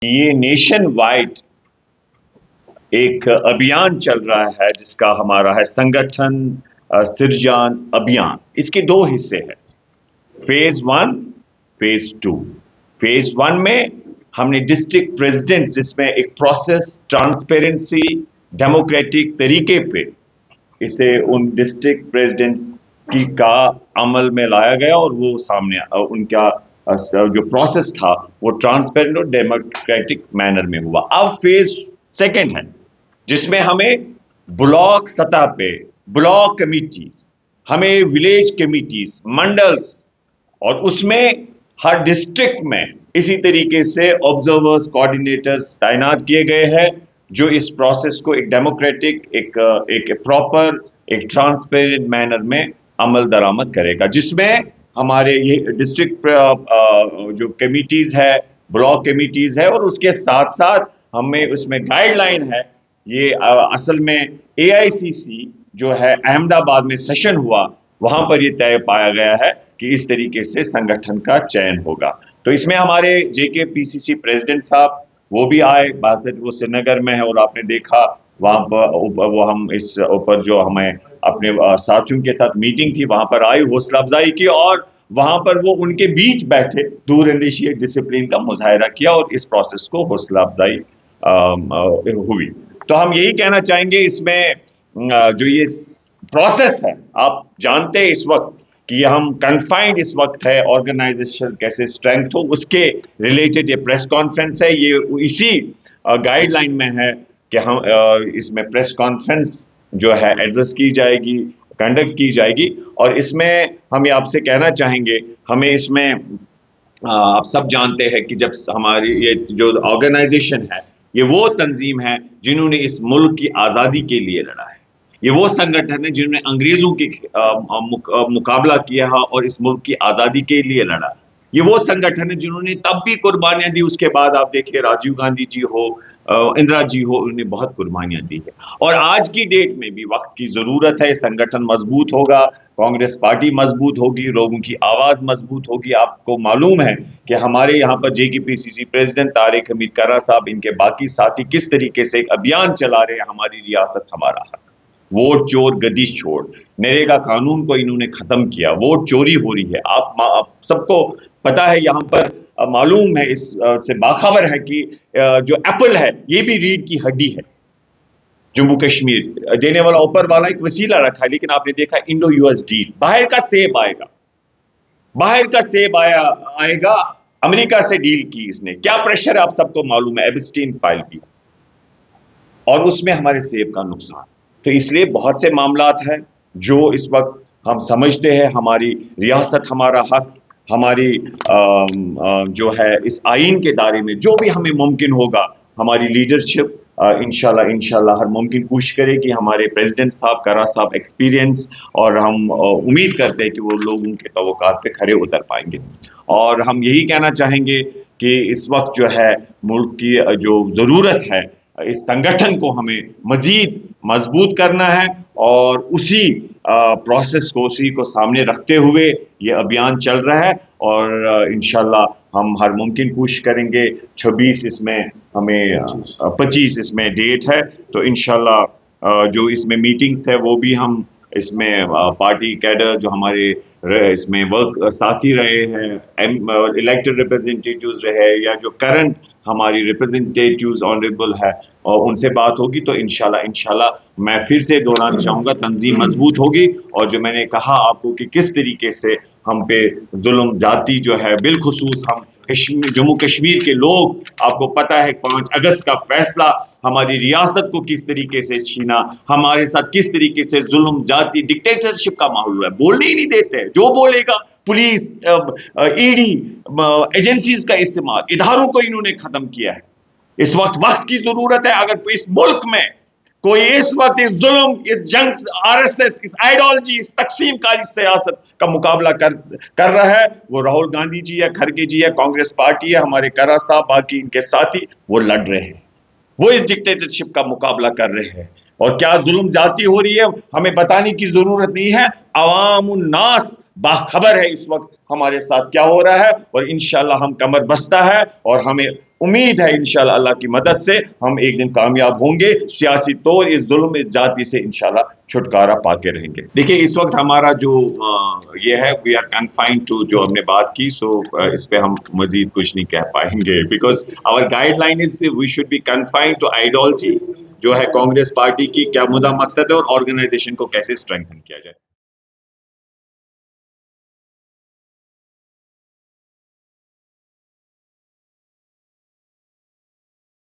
ये nation wide एक अभियान चल रहा है जिसका हमारा है संगठन सृजन अभियान। इसके दो हिस्से हैं, फेज 1, फेज 2। फेज 1 में हमने डिस्ट्रिक्ट प्रेसिडेंट्स, जिसमें एक प्रोसेस, ट्रांसपेरेंसी, डेमोक्रेटिक तरीके पे इसे उन डिस्ट्रिक्ट प्रेसिडेंट्स की का अमल में लाया गया और वो सामने उनका जो प्रोसेस था वो ट्रांसपेरेंट और डेमोक्रेटिक मैनर में हुआ। अब फेज 2 है जिसमें हमें ब्लॉक सतह पे ब्लॉक कमिटीज, हमें विलेज कमिटीज, मंडल्स और उसमें हर डिस्ट्रिक्ट में इसी तरीके से ऑब्जर्वर्स, कोऑर्डिनेटर्स तैनात किए गए हैं जो इस प्रोसेस को एक डेमोक्रेटिक, एक प्रॉपर, एक ट्रांसपेरेंट मैनर में अमल दरामद करेगा, जिसमें हमारे ये डिस्ट्रिक्ट जो कमिटीज है, ब्लॉक कमिटीज है, और उसके साथ साथ हमें उसमें गाइडलाइन है। ये असल में AICC जो है अहमदाबाद में सेशन हुआ, वहां पर ये तय पाया गया है कि इस तरीके से संगठन का चयन होगा। तो इसमें हमारे JK PCC प्रेसिडेंट साहब वो भी आए, वो श्रीनगर में है और आपने देखा वहां पर वो हम इस ऊपर जो हमें अपने साथियों के साथ मीटिंग थी वहां पर आई, हौसला अफजाई की और वहां पर वो उनके बीच बैठे दूरंदेशी डिसिप्लिन का मुजाहरा किया और इस प्रोसेस को हौसला अफजाई हुई। तो हम यही कहना चाहेंगे, इसमें जो ये प्रोसेस है, आप जानते हैं इस वक्त कि हम कन्फाइंड इस वक्त है, ऑर्गेनाइजेशन कैसे स्ट्रेंथ हो उसके रिलेटेड ये प्रेस कॉन्फ्रेंस है। ये इसी गाइडलाइन में है कि हम इसमें प्रेस कॉन्फ्रेंस जो है एड्रेस की जाएगी, कंडक्ट की जाएगी। और इसमें हम ये आपसे कहना चाहेंगे, हमें इसमें आप सब जानते हैं कि जब हमारी ये जो ऑर्गेनाइजेशन है ये वो तंजीम है जिन्होंने इस मुल्क की आज़ादी के लिए लड़ा है। ये वो संगठन है जिन्होंने अंग्रेजों की मुकाबला किया है और इस मुल्क की आज़ादी के लिए लड़ा। ये वो संगठन है जिन्होंने तब भी कुर्बानियां दी। उसके बाद आप देखिए राजीव गांधी जी हो, इंदिरा जी हो, उन्होंने बहुत कुर्बानियां दी है। और आज की डेट में भी वक्त की ज़रूरत है, संगठन मजबूत होगा, कांग्रेस पार्टी मजबूत होगी, लोगों की आवाज़ मजबूत होगी। आपको मालूम है कि हमारे यहाँ पर JK PCC president Tariq Hameed Karra sahab, इनके बाकी साथी किस तरीके से एक अभियान चला रहे हैं, हमारी रियासत हमारा हक, वोट चोर गदिश छोड़, नरेगा कानून को इन्होंने खत्म किया, वोट चोरी हो रही है। आप सबको पता है, यहाँ पर मालूम है, इस से बाखबर है कि जो एप्पल है ये भी रीढ़ की हड्डी है। जम्मू कश्मीर देने वाला ऊपर वाला एक वसीला रखा है, लेकिन आपने देखा इंडो US डील, बाहर का सेब आएगा, बाहर का सेब आएगा, अमेरिका से डील की इसने। क्या प्रेशर है आप सबको मालूम है, एबस्टीन फाइल की, और उसमें हमारे सेब का नुकसान। तो इसलिए बहुत से मामलात हैं जो इस वक्त हम समझते हैं, हमारी रियासत हमारा हक, हमारी जो है इस आइन के दायरे में जो भी हमें मुमकिन होगा, हमारी लीडरशिप इंशाल्लाह हर मुमकिन कोशिश करे कि हमारे प्रेसिडेंट साहब, कर्रा साहब एक्सपीरियंस, और हम उम्मीद करते हैं कि वो लोगों के तवक्कात पे खरे उतर पाएंगे। और हम यही कहना चाहेंगे कि इस वक्त जो है मुल्क की जो ज़रूरत है, इस संगठन को हमें मजीद मजबूत करना है और उसी प्रोसेस को, उसी को सामने रखते हुए ये अभियान चल रहा है। और इंशाल्लाह हम हर मुमकिन कोशिश करेंगे। 26 इसमें हमें 25 इसमें डेट है, तो इंशाल्लाह जो इसमें मीटिंग्स है वो भी हम इसमें पार्टी कैडर जो हमारे इसमें वर्क साथी रहे हैं, इलेक्टेड रिप्रेजेंटेटिव्स रहे, या जो करंट हमारी रिप्रेजेंटेटिव्स ऑनरेबल है, और उनसे बात होगी। तो इंशाल्लाह मैं फिर से दोहराना चाहूँगा, तंजीम मजबूत होगी। और जो मैंने कहा आपको कि किस तरीके से हम पे जुल्म जाती जो है, बिलखुसूस हम जम्मू कश्मीर के लोग, आपको पता है 5 अगस्त का फैसला हमारी रियासत को किस तरीके से छीना, हमारे साथ किस तरीके से जुल्म जाती डिक्टेटरशिप का माहौल हुआ है, बोलने ही नहीं देते। जो बोलेगा पुलिस, ED एजेंसीज का इस्तेमाल, इदारों को इन्होंने खत्म किया है। इस वक्त की जरूरत है। अगर इस मुल्क में कोई इस वक्त इस जुल्म, इस जंग, RSS, इस आइडियोलॉजी, इस तकसीमकारी सियासत का मुकाबला कर रहा है, वो राहुल गांधी जी है, खड़गे जी है, कांग्रेस पार्टी है, हमारे कर्रा साहब, बाकी इनके साथी वो लड़ रहे हैं, वो इस डिक्टेटरशिप का मुकाबला कर रहे हैं। और क्या जुल्म जाती हो रही है हमें बताने की जरूरत नहीं है, अवामुन नास बाखबर है इस वक्त हमारे साथ क्या हो रहा है। और इंशाल्लाह हम कमर बस्ता है और हमें उम्मीद है इंशाल्लाह अल्लाह की मदद से हम एक दिन कामयाब होंगे, सियासी तौर इस जुल्म इस जाति से इंशाल्लाह छुटकारा पाके रहेंगे। देखिए इस वक्त हमारा जो ये है वी आर कन्फाइंड टू जो हमने बात की, सो इस पे हम मजीद कुछ नहीं कह पाएंगे because our guideline is we should be confined to ideology जो है कांग्रेस पार्टी की, क्या मुद्दा मकसद है और ऑर्गेनाइजेशन को कैसे स्ट्रेंथन किया जाए।